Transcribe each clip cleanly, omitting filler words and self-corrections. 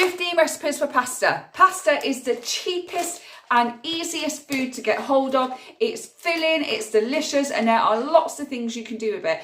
15 recipes for pasta. Pasta is the cheapest and easiest food to get hold of. It's filling, it's delicious, and there are lots of things you can do with it.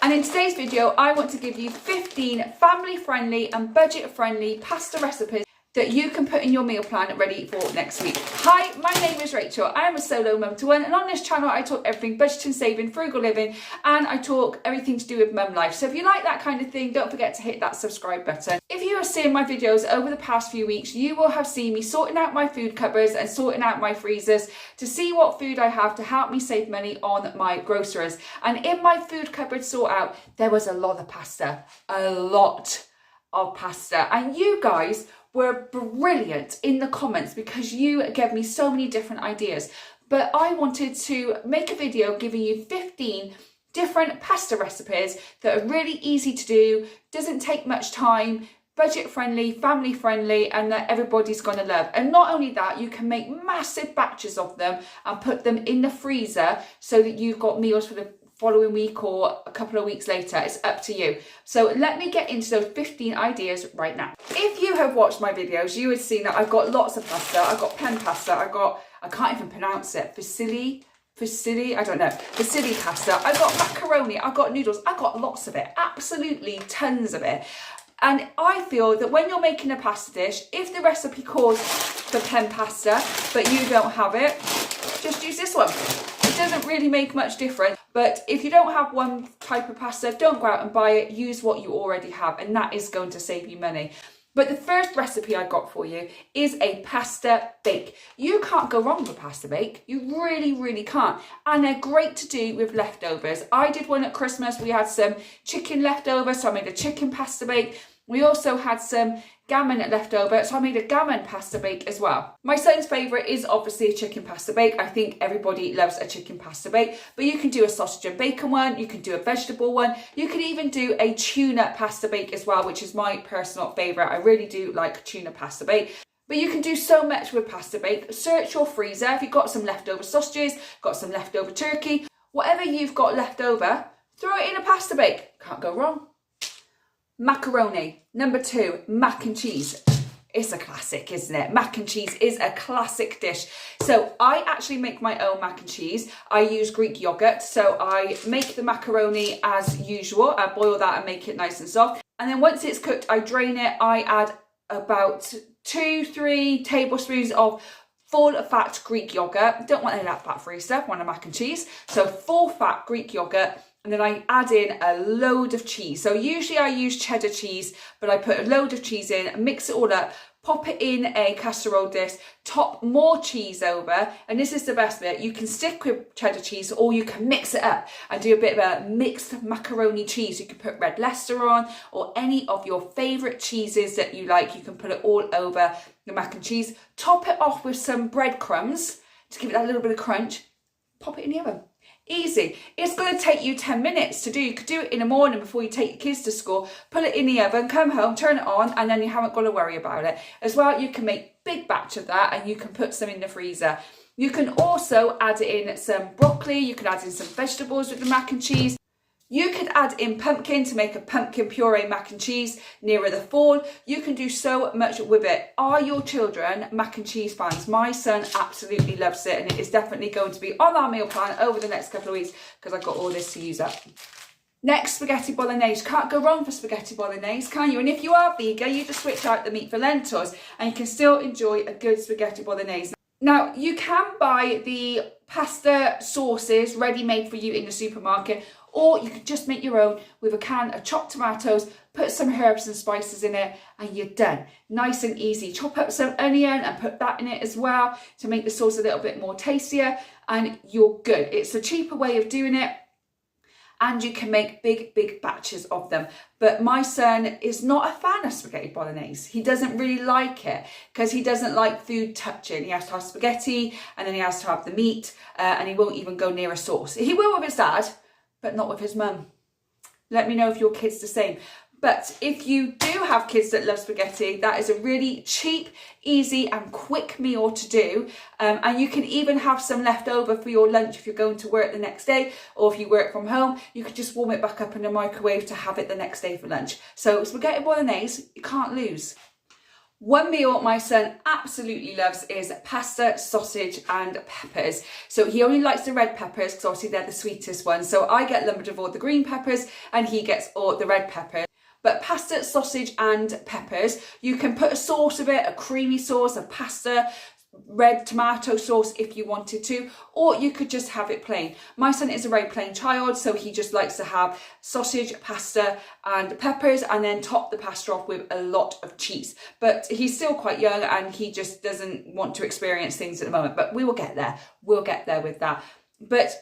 And in today's video, I want to give you 15 family-friendly and budget-friendly pasta recipes that you can put in your meal plan ready for next week. Hi, my name is Rachel. I am a solo mum to one, and on this channel I talk everything budgeting, saving, frugal living, and I talk everything to do with mum life. So if you like that kind of thing, don't forget to hit that subscribe button. If you have seen my videos over the past few weeks, you will have seen me sorting out my food cupboards and sorting out my freezers to see what food I have to help me save money on my groceries. And in my food cupboard sort out, there was a lot of pasta, and you guys were brilliant in the comments because you gave me so many different ideas. But I wanted to make a video giving you 15 different pasta recipes that are really easy to do, doesn't take much time, budget friendly, family friendly, and that everybody's gonna love. And not only that, you can make massive batches of them and put them in the freezer so that you've got meals for the following week or a couple of weeks later. It's up to you. So let me get into those 15 ideas right now. If you have watched my videos, you would see that I've got lots of pasta. I've got pen pasta. I can't even pronounce it. Fusilli, I don't know. Fusilli pasta. I've got macaroni. I've got noodles. I've got lots of it. Absolutely tons of it. And I feel that when you're making a pasta dish, if the recipe calls for pen pasta, but you don't have it, just use this one. It doesn't really make much difference, but if you don't have one type of pasta, don't go out and buy it. Use what you already have, and that is going to save you money. But the first recipe I got for you is a pasta bake. You can't go wrong with a pasta bake. You really, really can't. And they're great to do with leftovers. I did one at Christmas. We had some chicken leftovers, so I made a chicken pasta bake. We also had some gammon left over, so I made a gammon pasta bake as well. My son's favourite is obviously a chicken pasta bake. I think everybody loves a chicken pasta bake, but you can do a sausage and bacon one, you can do a vegetable one, you can even do a tuna pasta bake as well, which is my personal favourite. I really do like tuna pasta bake. But you can do so much with pasta bake. Search your freezer. If you've got some leftover sausages, got some leftover turkey, whatever you've got left over, throw it in a pasta bake. Can't go wrong. Macaroni. Number 2, mac and cheese. It's a classic, isn't it? Mac and cheese is a classic dish. So I actually make my own mac and cheese. I use Greek yogurt. So I make the macaroni as usual. I boil that and make it nice and soft. And then once it's cooked, I drain it. I add about 2-3 tablespoons of full fat Greek yogurt. Don't want any of that fat-free stuff, want a mac and cheese. So full fat Greek yogurt. And then I add in a load of cheese. So usually I use cheddar cheese, but I put a load of cheese in, mix it all up, pop it in a casserole dish, top more cheese over. And this is the best bit. You can stick with cheddar cheese or you can mix it up and do a bit of a mixed macaroni cheese. You can put red Leicester on or any of your favourite cheeses that you like. You can put it all over the mac and cheese. Top it off with some breadcrumbs to give it that little bit of crunch. Pop it in the oven. Easy. It's going to take you 10 minutes to do. You could do it in the morning before you take your kids to school, put it in the oven, come home, turn it on, and then you haven't got to worry about it. As well, you can make big batch of that and you can put some in the freezer. You can also add in some broccoli, you can add in some vegetables with the mac and cheese. You could add in pumpkin to make a pumpkin puree mac and cheese nearer the fall. You can do so much with it. Are your children mac and cheese fans? My son absolutely loves it, and it is definitely going to be on our meal plan over the next couple of weeks because I've got all this to use up. Next, spaghetti bolognese. Can't go wrong for spaghetti bolognese, can you? And if you are vegan, you just switch out the meat for lentils and you can still enjoy a good spaghetti bolognese. Now, you can buy the pasta sauces ready-made for you in the supermarket, or you can just make your own with a can of chopped tomatoes, put some herbs and spices in it, and you're done. Nice and easy. Chop up some onion and put that in it as well to make the sauce a little bit more tastier, and you're good. It's a cheaper way of doing it, and you can make big batches of them. But my son is not a fan of spaghetti bolognese. He doesn't really like it because he doesn't like food touching. He has to have spaghetti and then he has to have the meat and he won't even go near a sauce. He will with his dad, but not with his mum. Let me know if your kid's the same. But if you do have kids that love spaghetti, that is a really cheap, easy and quick meal to do. And you can even have some left over for your lunch if you're going to work the next day, or if you work from home, you could just warm it back up in the microwave to have it the next day for lunch. So spaghetti bolognese, you can't lose. One meal my son absolutely loves is pasta, sausage and peppers. So he only likes the red peppers because obviously they're the sweetest ones. So I get lumbered with all the green peppers and he gets all the red peppers. But pasta, sausage and peppers, you can put a sauce of it, a creamy sauce, a pasta, red tomato sauce if you wanted to, or you could just have it plain. My son is a very plain child, so he just likes to have sausage, pasta and peppers, and then top the pasta off with a lot of cheese. But he's still quite young and he just doesn't want to experience things at the moment, but we will get there. We'll get there with that. But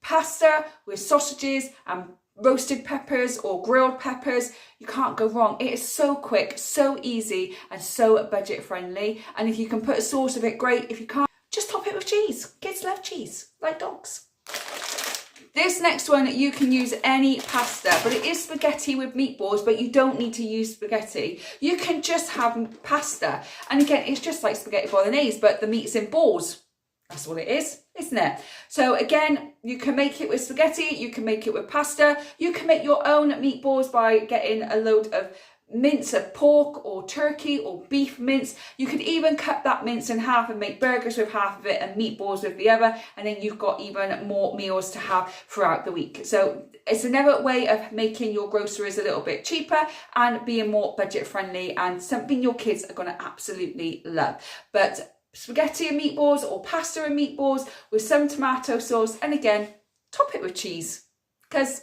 pasta with sausages and roasted peppers or grilled peppers, you can't go wrong. It is so quick, so easy and so budget friendly. And if you can put a sauce of it, great. If you can't, just top it with cheese. Kids love cheese, like dogs. This next one, you can use any pasta, but it is spaghetti with meatballs, but you don't need to use spaghetti. You can just have pasta. And again, it's just like spaghetti bolognese, but the meat's in balls. That's all it is, isn't it? So again, you can make it with spaghetti, you can make it with pasta, you can make your own meatballs by getting a load of mince of pork or turkey or beef mince. You could even cut that mince in half and make burgers with half of it and meatballs with the other, and then you've got even more meals to have throughout the week. So it's another way of making your groceries a little bit cheaper and being more budget friendly, and something your kids are going to absolutely love. But spaghetti and meatballs or pasta and meatballs with some tomato sauce, and again, top it with cheese. Because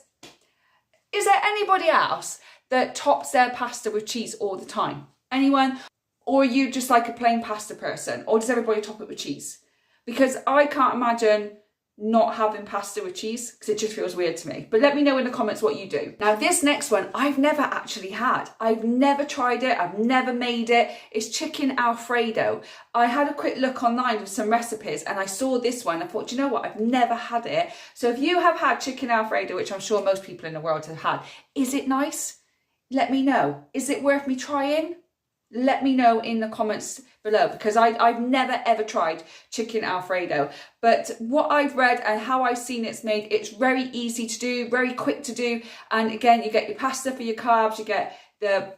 is there anybody else that tops their pasta with cheese all the time? Anyone? Or are you just like a plain pasta person? Or does everybody top it with cheese? Because I can't imagine not having pasta with cheese, because it just feels weird to me. But let me know in the comments what you do. Now this next one I've never actually had. I've never tried it, I've never made it. It's chicken alfredo. I had a quick look online with some recipes and I saw this one. I thought, you know what, I've never had it. So if you have had chicken alfredo, which I'm sure most people in the world have had, is it nice? Let me know. Is it worth me trying? Let me know in the comments below, because I've never ever tried chicken alfredo. But what I've read and how I've seen it's made, it's very easy to do, very quick to do. And again, you get your pasta for your carbs, you get the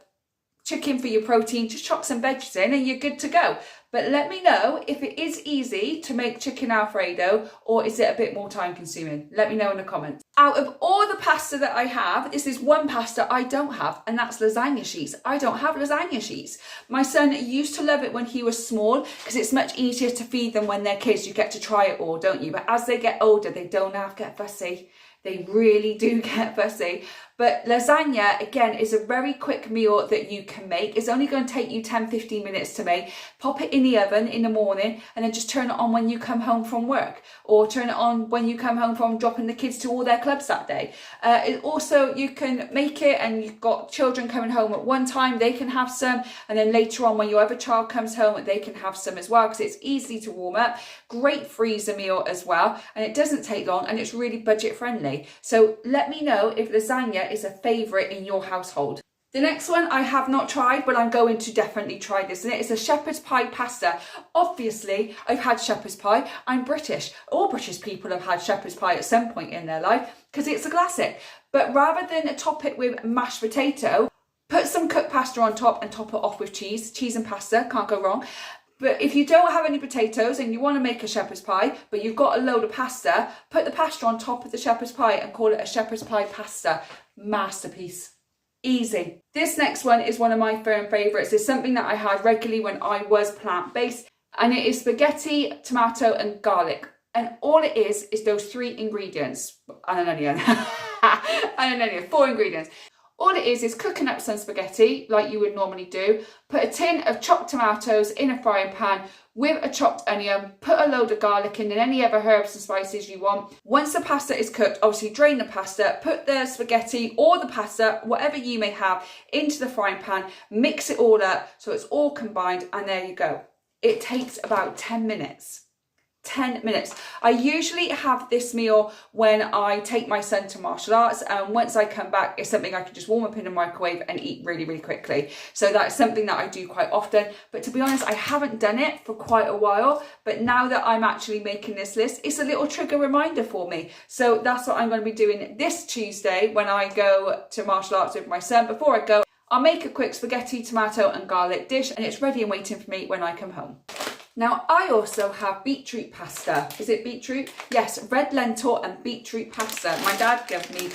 chicken for your protein, just chop some veggies in and you're good to go. But let me know if it is easy to make chicken alfredo, or is it a bit more time consuming? Let me know in the comments. Out of all the pasta that I have, this is one pasta I don't have, and that's lasagna sheets. I don't have lasagna sheets. My son used to love it when he was small, because it's much easier to feed them when they're kids. You get to try it all, don't you? But as they get older, they don't have to get fussy. They really do get fussy. But lasagna, again, is a very quick meal that you can make. It's only going to take you 10-15 minutes to make. Pop it in the oven in the morning and then just turn it on when you come home from work, or turn it on when you come home from dropping the kids to all their clubs that day. Also, you can make it and you've got children coming home at one time, they can have some, and then later on when your other child comes home, they can have some as well, because it's easy to warm up. Great freezer meal as well, and it doesn't take long and it's really budget friendly. So let me know if lasagna is a favourite in your household. The next one I have not tried, but I'm going to definitely try this, and it is a shepherd's pie pasta. Obviously, I've had shepherd's pie. I'm British. All British people have had shepherd's pie at some point in their life, because it's a classic. But rather than top it with mashed potato, put some cooked pasta on top and top it off with cheese. Cheese and pasta, can't go wrong. But if you don't have any potatoes and you want to make a shepherd's pie, but you've got a load of pasta, put the pasta on top of the shepherd's pie and call it a shepherd's pie pasta. Masterpiece. Easy. This next one is one of my firm favourites. It's something that I had regularly when I was plant-based, and it is spaghetti, tomato and garlic. And all it is those 3 ingredients. And an onion. And an onion. 4 ingredients. All it is cooking up some spaghetti like you would normally do. Put a tin of chopped tomatoes in a frying pan with a chopped onion. Put a load of garlic in and any other herbs and spices you want. Once the pasta is cooked, obviously drain the pasta. Put the spaghetti or the pasta, whatever you may have, into the frying pan. Mix it all up so it's all combined, and there you go. It takes about 10 minutes. 10 minutes. I usually have this meal when I take my son to martial arts, and once I come back, it's something I can just warm up in the microwave and eat really, really quickly. So that's something that I do quite often. But to be honest, I haven't done it for quite a while. But now that I'm actually making this list, it's a little trigger reminder for me. So that's what I'm going to be doing this Tuesday when I go to martial arts with my son. Before I go, I'll make a quick spaghetti, tomato and garlic dish, and it's ready and waiting for me when I come home. Now, I also have beetroot pasta. Is it beetroot? Yes, red lentil and beetroot pasta. My dad gave me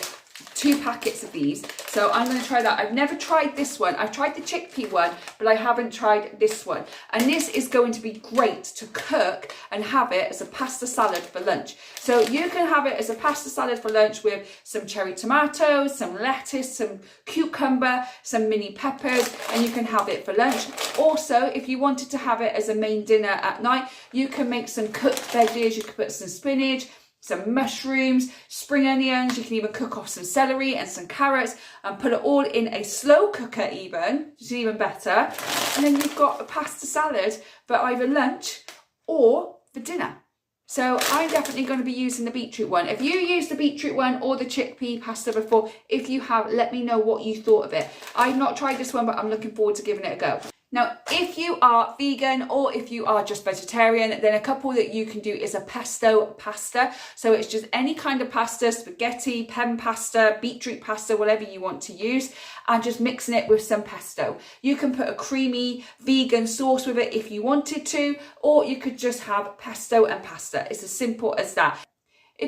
2 packets of these, so I'm going to try that. I've never tried this one. I've tried the chickpea one, but I haven't tried this one. And this is going to be great to cook and have it as a pasta salad for lunch. So you can have it as a pasta salad for lunch with some cherry tomatoes, some lettuce, some cucumber, some mini peppers, and you can have it for lunch. Also, if you wanted to have it as a main dinner at night, you can make some cooked veggies. You could put some spinach, some mushrooms, spring onions. You can even cook off some celery and some carrots and put it all in a slow cooker even, which is even better. And then you've got a pasta salad for either lunch or for dinner. So I'm definitely going to be using the beetroot one. If you used the beetroot one or the chickpea pasta before, if you have, let me know what you thought of it. I've not tried this one, but I'm looking forward to giving it a go. Now, if you are vegan or if you are just vegetarian, then a couple that you can do is a pesto pasta. So it's just any kind of pasta, spaghetti, pen pasta, beetroot pasta, whatever you want to use, and just mixing it with some pesto. You can put a creamy vegan sauce with it if you wanted to, or you could just have pesto and pasta. It's as simple as that.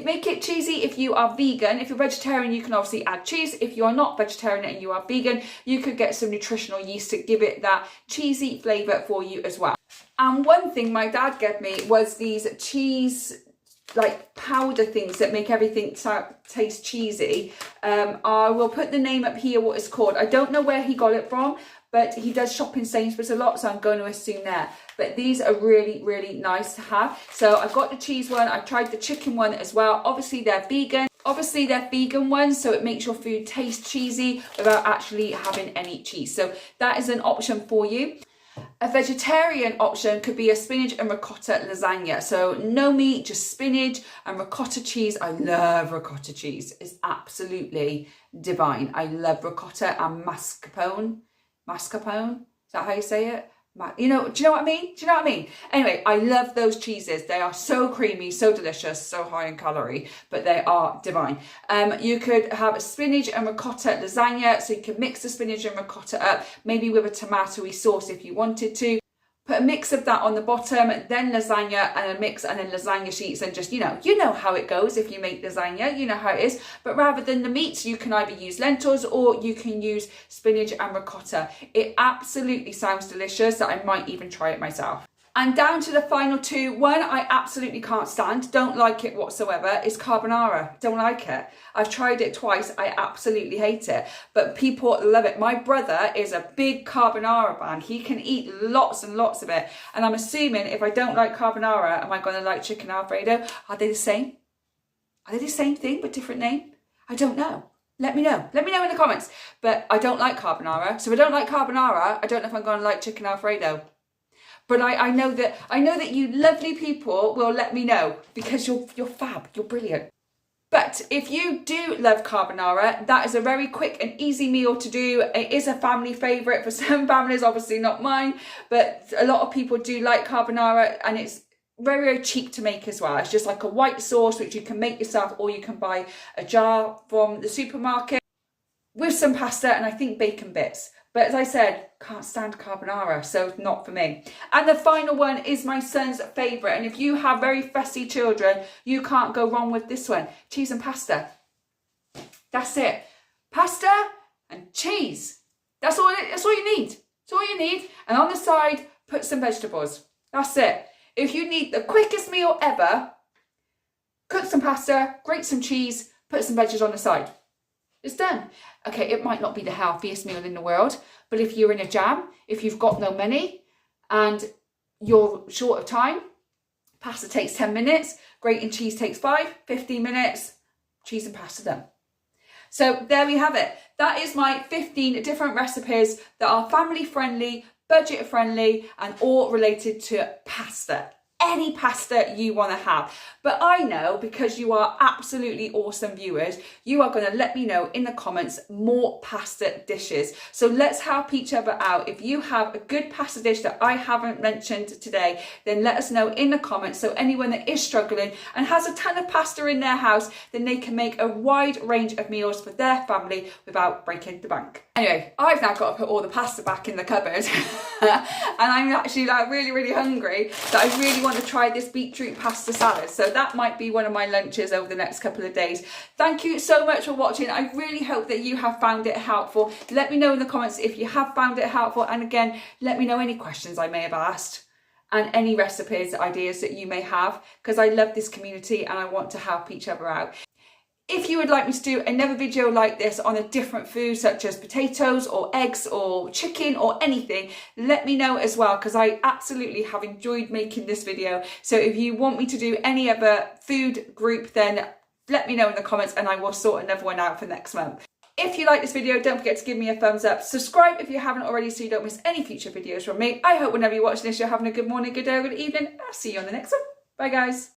Make it cheesy if you are vegan. If you're vegetarian, you can obviously add cheese. If you are not vegetarian and you are vegan, you could get some nutritional yeast to give it that cheesy flavour for you as well. And one thing my dad gave me was these cheese like powder things that make everything taste cheesy. I will put the name up here, what it's called. I don't know where he got it from, but he does shop in Sainsbury's a lot, so I'm going to assume there. But these are really, really nice to have. So I've got the cheese one. I've tried the chicken one as well. Obviously, they're vegan. Obviously, they're vegan ones, so it makes your food taste cheesy without actually having any cheese. So that is an option for you. A vegetarian option could be a spinach and ricotta lasagna. So no meat, just spinach and ricotta cheese. I love ricotta cheese. It's absolutely divine. I love ricotta and mascarpone. Mascarpone? Is that how you say it? You know, do you know what I mean? Do you know what I mean? Anyway, I love those cheeses. They are so creamy, so delicious, so high in calorie, but they are divine. You could have a spinach and ricotta lasagna, so you can mix the spinach and ricotta up, maybe with a tomatoey sauce if you wanted to. Put a mix of that on the bottom, then lasagna and a mix, and then lasagna sheets, and just, you know how it goes if you make lasagna, you know how it is. But rather than the meats, you can either use lentils or you can use spinach and ricotta. It absolutely sounds delicious that I might even try it myself. And down to the final two. One I absolutely can't stand, don't like it whatsoever, is carbonara. Don't like it. I've tried it twice, I absolutely hate it. But people love it. My brother is a big carbonara fan. He can eat lots and lots of it. And I'm assuming if I don't like carbonara, am I going to like chicken alfredo? Are they the same? Are they the same thing but different name? I don't know. Let me know. Let me know in the comments. But I don't like carbonara. So if I don't like carbonara, I don't know if I'm going to like chicken alfredo. But I know that you lovely people will let me know, because you're fab, you're brilliant. But if you do love carbonara, that is a very quick and easy meal to do. It is a family favourite for some families, obviously not mine, but a lot of people do like carbonara, and it's very, very cheap to make as well. It's just like a white sauce which you can make yourself, or you can buy a jar from the supermarket with some pasta and I think bacon bits. But as I said, can't stand carbonara, so not for me. And the final one is my son's favourite. And if you have very fussy children, you can't go wrong with this one. Cheese and pasta. That's it. Pasta and cheese. That's all you need. That's all you need. And on the side, put some vegetables. That's it. If you need the quickest meal ever, cook some pasta, grate some cheese, put some veggies on the side. It's done. Okay, it might not be the healthiest meal in the world, but if you're in a jam, if you've got no money and you're short of time, pasta takes 10 minutes, grating cheese takes 15 minutes, cheese and pasta done. So there we have it. That is my 15 different recipes that are family friendly, budget friendly, and all related to pasta. Any pasta you want to have. But I know, because you are absolutely awesome viewers, you are going to let me know in the comments more pasta dishes. So let's help each other out. If you have a good pasta dish that I haven't mentioned today, then let us know in the comments, so anyone that is struggling and has a ton of pasta in their house, then they can make a wide range of meals for their family without breaking the bank. Anyway, I've now got to put all the pasta back in the cupboard and I'm actually like really hungry that I really want to try this beetroot pasta salad. So that might be one of my lunches over the next couple of days. Thank you so much for watching. I really hope that you have found it helpful. Let me know in the comments if you have found it helpful, and again, let me know any questions I may have asked and any recipes, ideas that you may have, because I love this community and I want to help each other out. If you would like me to do another video like this on a different food, such as potatoes or eggs or chicken or anything, let me know as well, because I absolutely have enjoyed making this video. So if you want me to do any other food group, then let me know in the comments and I will sort another one out for next month. If you like this video, don't forget to give me a thumbs up. Subscribe if you haven't already so you don't miss any future videos from me. I hope whenever you're watching this, you're having a good morning, good day, or good evening. I'll see you on the next one. Bye guys.